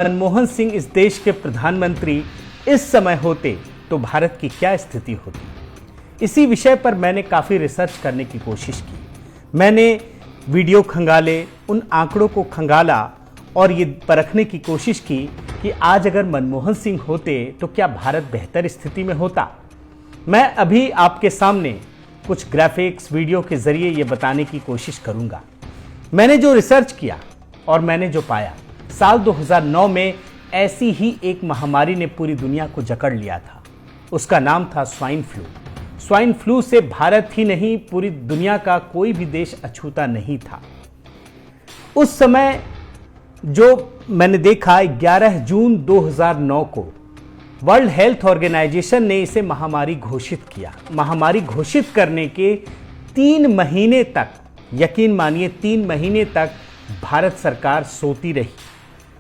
मनमोहन सिंह इस देश के प्रधानमंत्री इस समय होते तो भारत की क्या स्थिति होती। इसी विषय पर मैंने काफ़ी रिसर्च करने की कोशिश की। मैंने वीडियो खंगाले, उन आंकड़ों को खंगाला और ये परखने की कोशिश की कि आज अगर मनमोहन सिंह होते तो क्या भारत बेहतर स्थिति में होता। मैं अभी आपके सामने कुछ ग्राफिक्स वीडियो के जरिए ये बताने की कोशिश करूंगा। मैंने जो रिसर्च किया और मैंने जो पाया, साल 2009 में ऐसी ही एक महामारी ने पूरी दुनिया को जकड़ लिया था। उसका नाम था स्वाइन फ्लू। स्वाइन फ्लू से भारत ही नहीं, पूरी दुनिया का कोई भी देश अछूता नहीं था। उस समय जो मैंने देखा, 11 जून 2009 को वर्ल्ड हेल्थ ऑर्गेनाइजेशन ने इसे महामारी घोषित किया। महामारी घोषित करने के 3 महीने तक, यकीन मानिए 3 महीने तक भारत सरकार सोती रही।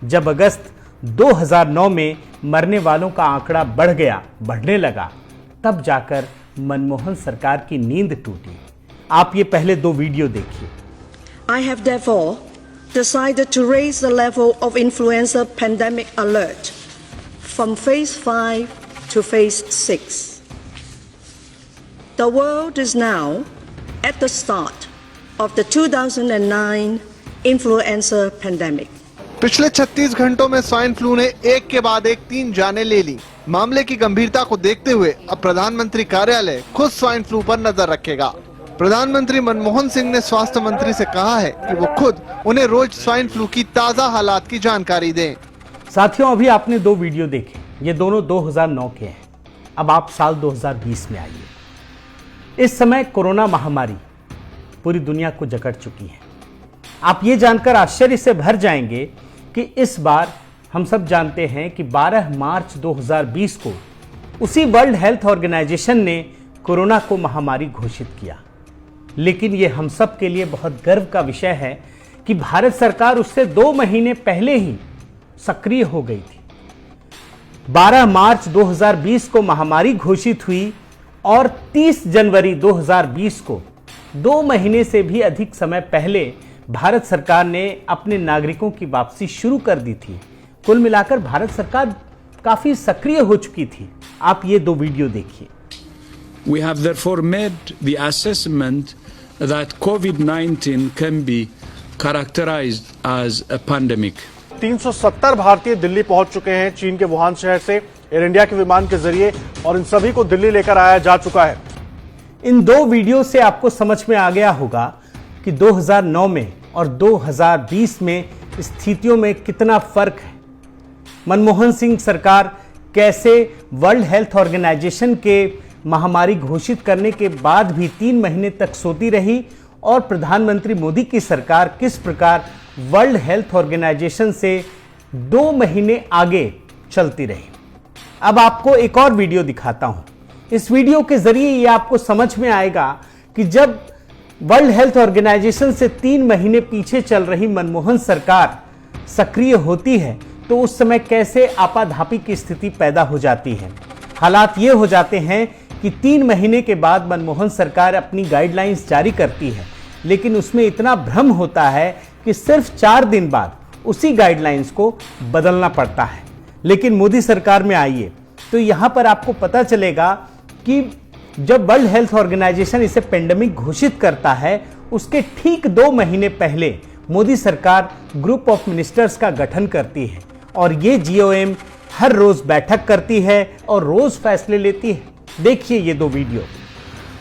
जब अगस्त 2009 में मरने वालों का आंकड़ा बढ़ने लगा, तब जाकर मनमोहन सरकार की नींद टूटी। आप ये पहले 2 वीडियो देखिए। I have therefore decided to raise the level of influenza pandemic alert from phase 5 to phase 6. The world is now at the start of the 2009 influenza pandemic. पिछले 36 घंटों में स्वाइन फ्लू ने एक के बाद एक 3 जानें ले ली। मामले की गंभीरता को देखते हुए अब प्रधानमंत्री कार्यालय खुद स्वाइन फ्लू पर नजर रखेगा। प्रधानमंत्री मनमोहन सिंह ने स्वास्थ्य मंत्री से कहा है कि वो खुद उन्हें रोज स्वाइन फ्लू की ताजा हालात की जानकारी दें। साथियों, अभी आपने 2 वीडियो देखे, ये दोनों 2009 के हैं। अब आप साल 2020 में आइए। इस समय कोरोना महामारी पूरी दुनिया को जकड़ चुकी है। आप ये जानकर आश्चर्य से भर जाएंगे कि इस बार हम सब जानते हैं कि 12 मार्च 2020 को उसी वर्ल्ड हेल्थ ऑर्गेनाइजेशन ने कोरोना को महामारी घोषित किया। लेकिन ये हम सब के लिए बहुत गर्व का विषय है कि भारत सरकार उससे 2 महीने पहले ही सक्रिय हो गई थी। 12 मार्च 2020 को महामारी घोषित हुई और 30 जनवरी 2020 को 2 महीने से भी अधिक समय पहले भारत सरकार ने अपने नागरिकों की वापसी शुरू कर दी थी। कुल मिलाकर भारत सरकार काफी सक्रिय हो चुकी थी। आप ये 2 वीडियो देखिए। We have therefore made the assessment that COVID-19 can be characterized as a pandemic. 370 भारतीय दिल्ली पहुंच चुके हैं चीन के वुहान शहर से एयर इंडिया के विमान के जरिए, और इन सभी को दिल्ली लेकर आया जा चुका है। इन 2 वीडियो से आपको समझ में आ गया होगा कि 2009 में और 2020 में स्थितियों में कितना फर्क है। मनमोहन सिंह सरकार कैसे वर्ल्ड हेल्थ ऑर्गेनाइजेशन के महामारी घोषित करने के बाद भी 3 महीने तक सोती रही, और प्रधानमंत्री मोदी की सरकार किस प्रकार वर्ल्ड हेल्थ ऑर्गेनाइजेशन से 2 महीने आगे चलती रही। अब आपको एक और वीडियो दिखाता हूं। इस वीडियो के जरिए ये आपको समझ में आएगा कि जब वर्ल्ड हेल्थ ऑर्गेनाइजेशन से 3 महीने पीछे चल रही मनमोहन सरकार सक्रिय होती है तो उस समय कैसे आपाधापी की स्थिति पैदा हो जाती है। हालात ये हो जाते हैं कि 3 महीने के बाद मनमोहन सरकार अपनी गाइडलाइंस जारी करती है, लेकिन उसमें इतना भ्रम होता है कि सिर्फ 4 दिन बाद उसी गाइडलाइंस को बदलना पड़ता है। लेकिन मोदी सरकार में आइए तो यहां पर आपको पता चलेगा कि जब वर्ल्ड हेल्थ ऑर्गेनाइजेशन इसे पेंडेमिक घोषित करता है, उसके ठीक 2 महीने पहले मोदी सरकार ग्रुप ऑफ मिनिस्टर्स का गठन करती है, और ये GOM हर रोज बैठक करती है और रोज फैसले लेती है। देखिए ये 2 video.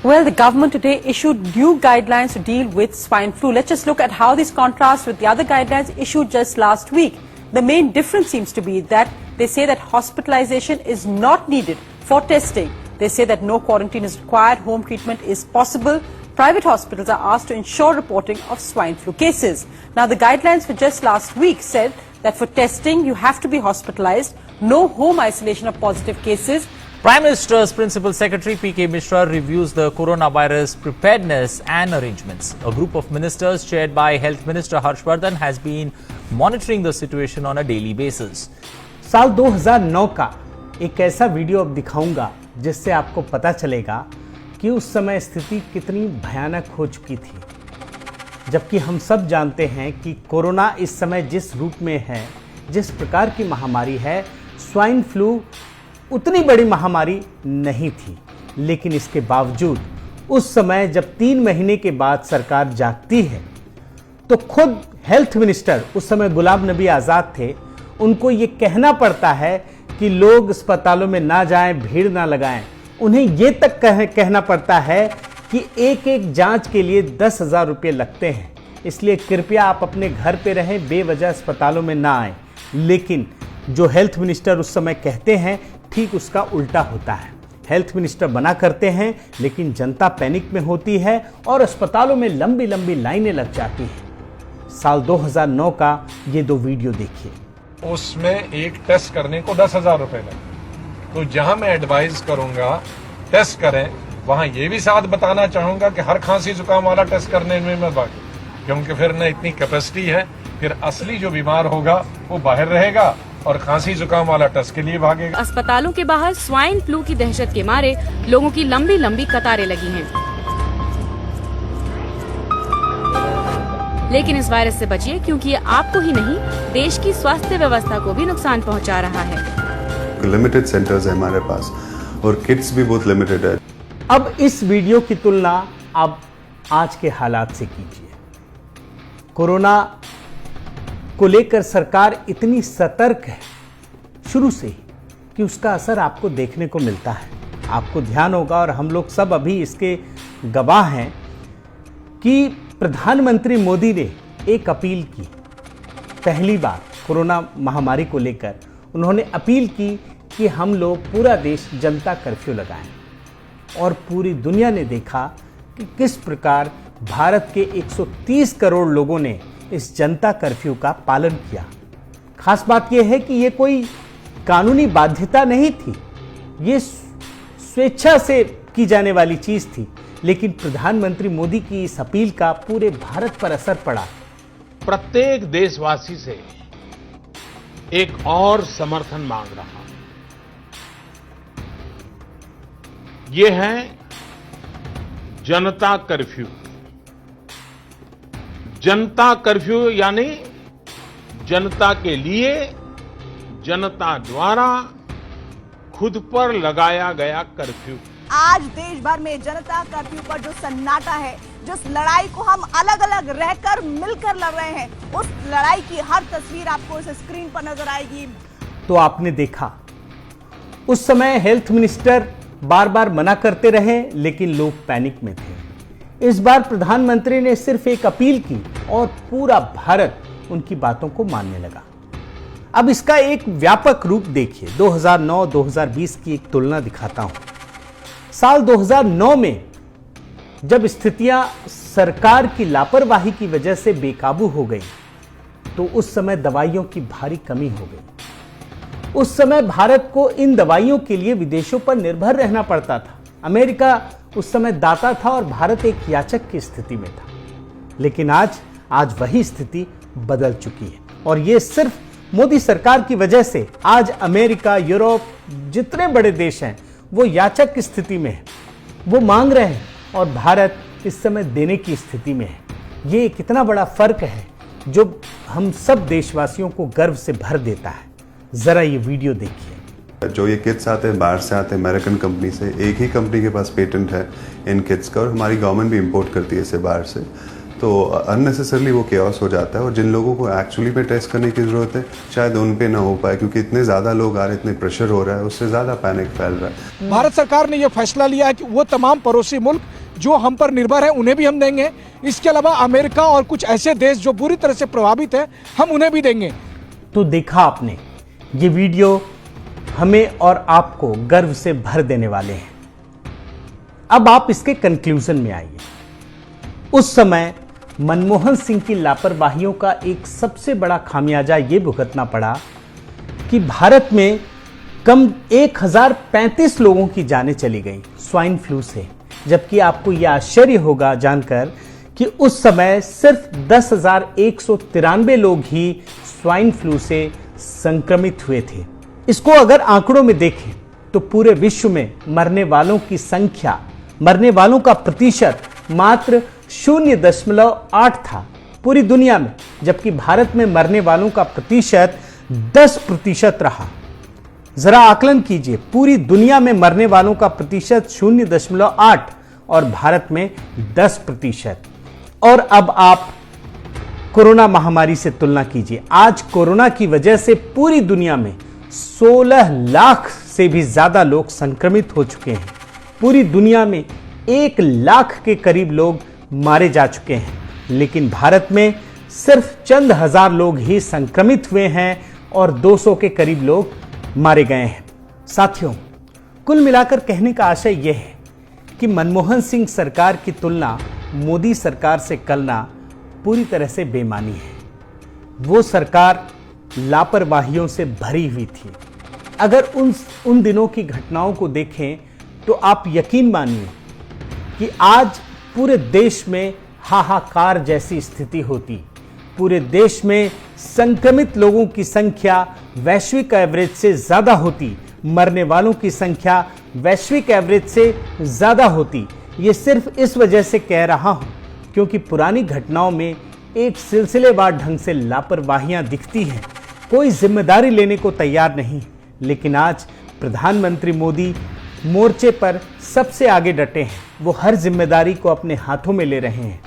Well, the government today issued new guidelines to deal with swine flu. Let's just look at how this contrasts with the other guidelines issued just last week. The main difference seems to be that they say that hospitalization is not needed for testing. They say that no quarantine is required, home treatment is possible. Private hospitals are asked to ensure reporting of swine flu cases. Now, the guidelines for just last week said that for testing, you have to be hospitalized, no home isolation of positive cases. Prime Minister's Principal Secretary P.K. Mishra reviews the coronavirus preparedness and arrangements. A group of ministers chaired by Health Minister Harshvardhan has been monitoring the situation on a daily basis. साल 2009 का एक ऐसा video अब दिखाऊंगा जिससे आपको पता चलेगा कि उस समय स्थिति कितनी भयानक हो चुकी थी। जबकि हम सब जानते हैं कि कोरोना इस समय जिस रूप में है, जिस प्रकार की महामारी है, स्वाइन फ्लू उतनी बड़ी महामारी नहीं थी। लेकिन इसके बावजूद उस समय जब 3 महीने के बाद सरकार जागती है तो खुद हेल्थ मिनिस्टर उस समय गुलाम नबी आज़ाद थे, उनको ये कहना पड़ता है कि लोग अस्पतालों में ना जाएं, भीड़ ना लगाएं। उन्हें ये तक कहना पड़ता है कि एक एक जांच के लिए 10,000 रुपये लगते हैं, इसलिए कृपया आप अपने घर पे रहें, बेवजह अस्पतालों में ना आएं। लेकिन जो हेल्थ मिनिस्टर उस समय कहते हैं, ठीक उसका उल्टा होता है। हेल्थ मिनिस्टर मना करते हैं, लेकिन जनता पैनिक में होती है और अस्पतालों में लंबी लंबी लाइनें लग जाती हैं। साल 2009 का ये 2 वीडियो देखिए। उसमें एक टेस्ट करने को 10,000 रुपए लगे। तो जहां मैं एडवाइस करूंगा टेस्ट करें, वहां ये भी साथ बताना चाहूंगा कि हर खांसी जुकाम वाला टेस्ट करने में मत भागे, क्योंकि फिर न इतनी कैपेसिटी है, फिर असली जो बीमार होगा वो बाहर रहेगा और खांसी जुकाम वाला टेस्ट के लिए भागेगा। अस्पतालों के बाहर स्वाइन फ्लू की दहशत के मारे लोगों की लंबी लंबी कतारें लगी हैं। लेकिन इस वायरस से बचिए, क्योंकि ये आपको ही नहीं देश की स्वास्थ्य व्यवस्था को भी नुकसान पहुंचा रहा है। लिमिटेड सेंटर्स है हमारे पास और किट्स भी बहुत लिमिटेड है। अब इस वीडियो की तुलना आप आज के हालात से कीजिए। कोरोना को लेकर सरकार इतनी सतर्क है शुरू से ही कि उसका असर आपको देखने को मिलता है। आपको ध्यान होगा और हम लोग सब अभी इसके गवाह हैं कि प्रधानमंत्री मोदी ने एक अपील की। पहली बार कोरोना महामारी को लेकर उन्होंने अपील की कि हम लोग पूरा देश जनता कर्फ्यू लगाएं, और पूरी दुनिया ने देखा कि किस प्रकार भारत के 130 करोड़ लोगों ने इस जनता कर्फ्यू का पालन किया। खास बात यह है कि ये कोई कानूनी बाध्यता नहीं थी, ये स्वेच्छा से की जाने वाली चीज थी। लेकिन प्रधानमंत्री मोदी की इस अपील का पूरे भारत पर असर पड़ा। प्रत्येक देशवासी से एक और समर्थन मांग रहा, ये है जनता कर्फ्यू। जनता कर्फ्यू यानी जनता के लिए, जनता द्वारा खुद पर लगाया गया कर्फ्यू। आज देश भर में जनता कर्फ्यू पर जो सन्नाटा है, जिस लड़ाई को हम अलग अलग रहकर मिलकर लड़ रहे हैं, उस लड़ाई की हर तस्वीर आपको इस स्क्रीन पर नजर आएगी। तो आपने देखा उस समय हेल्थ मिनिस्टर बार बार मना करते रहे, लेकिन लोग पैनिक में थे। इस बार प्रधानमंत्री ने सिर्फ एक अपील की और पूरा भारत उनकी बातों को मानने लगा। अब इसका एक व्यापक रूप देखिए। 2009-2020 की एक तुलना दिखाता हूं। साल 2009 में जब स्थितियां सरकार की लापरवाही की वजह से बेकाबू हो गई, तो उस समय दवाइयों की भारी कमी हो गई। उस समय भारत को इन दवाइयों के लिए विदेशों पर निर्भर रहना पड़ता था। अमेरिका उस समय दाता था और भारत एक याचक की स्थिति में था। लेकिन आज वही स्थिति बदल चुकी है, और ये सिर्फ मोदी सरकार की वजह से आज अमेरिका, यूरोप, जितने बड़े देश हैं वो याचक की स्थिति में है, वो मांग रहे हैं, और भारत इस समय देने की स्थिति में है। ये कितना बड़ा फर्क है जो हम सब देशवासियों को गर्व से भर देता है। जरा ये वीडियो देखिए। जो ये किट्स आते हैं बाहर से आते हैं, अमेरिकन कंपनी से। एक ही कंपनी के पास पेटेंट है इन किट्स का, और हमारी गवर्नमेंट भी इंपोर्ट करती है इसे बाहर से। तो अननेसेसरली वो केओस हो जाता है, और जिन लोगों को एक्चुअली पे टेस्ट करने की जरूरत है शायद उन पे ना हो पाए, क्योंकि इतने ज्यादा लोग आ रहे, इतने प्रेशर हो रहा है, उससे ज्यादा पैनिक फैल रहा है। भारत सरकार ने यह फैसला लिया है कि वो तमाम पड़ोसी मुल्क जो हम पर निर्भर है उन्हें भी हम देंगे। इसके अलावा अमेरिका और कुछ ऐसे देश जो बुरी तरह से प्रभावित है, हम उन्हें भी देंगे। तो देखा आपने, ये वीडियो हमें और आपको गर्व से भर देने वाले हैं। अब आप इसके कंक्लूजन में आइए। उस समय मनमोहन सिंह की लापरवाहियों का एक सबसे बड़ा खामियाजा ये भुगतना पड़ा कि भारत में कम 1035 लोगों की जानें चली गई स्वाइन फ्लू से, जबकि आपको यह आश्चर्य होगा जानकर कि उस समय सिर्फ 10,193 लोग ही स्वाइन फ्लू से संक्रमित हुए थे। इसको अगर आंकड़ों में देखें तो पूरे विश्व में मरने वालों की संख्या, मरने वालों का प्रतिशत मात्र 0.8 था पूरी दुनिया में, जबकि भारत में मरने वालों का प्रतिशत 10% रहा। जरा आकलन कीजिए, पूरी दुनिया में मरने वालों का प्रतिशत 0.8 और भारत में 10%। और अब आप कोरोना महामारी से तुलना कीजिए। आज कोरोना की वजह से पूरी दुनिया में 16 लाख से भी ज्यादा लोग संक्रमित हो चुके हैं। पूरी दुनिया में 1 लाख के करीब लोग मारे जा चुके हैं, लेकिन भारत में सिर्फ चंद हजार लोग ही संक्रमित हुए हैं और 200 के करीब लोग मारे गए हैं। साथियों, कुल मिलाकर कहने का आशय यह है कि मनमोहन सिंह सरकार की तुलना मोदी सरकार से करना पूरी तरह से बेमानी है। वो सरकार लापरवाहियों से भरी हुई थी। अगर उन दिनों की घटनाओं को देखें तो आप यकीन मानिए कि आज पूरे देश में हाहाकार जैसी स्थिति होती। पूरे देश में संक्रमित लोगों की संख्या वैश्विक एवरेज से ज्यादा होती, मरने वालों की संख्या वैश्विक एवरेज से ज्यादा होती। ये सिर्फ इस वजह से कह रहा हूं क्योंकि पुरानी घटनाओं में एक सिलसिलेवार ढंग से लापरवाहियां दिखती हैं। कोई जिम्मेदारी लेने को तैयार नहीं, लेकिन आज प्रधानमंत्री मोदी मोर्चे पर सबसे आगे डटे हैं। वो हर जिम्मेदारी को अपने हाथों में ले रहे हैं।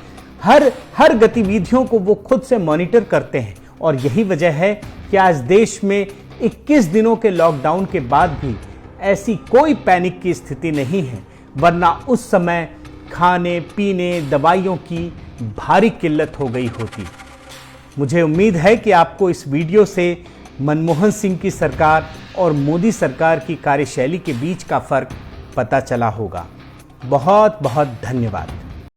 हर गतिविधियों को वो खुद से मॉनिटर करते हैं और यही वजह है कि आज देश में 21 दिनों के लॉकडाउन के बाद भी ऐसी कोई पैनिक की स्थिति नहीं है, वरना उस समय खाने पीने दवाइयों की भारी किल्लत हो गई होती। मुझे उम्मीद है कि आपको इस वीडियो से मनमोहन सिंह की सरकार और मोदी सरकार की कार्यशैली के बीच का फर्क पता चला होगा। बहुत बहुत धन्यवाद।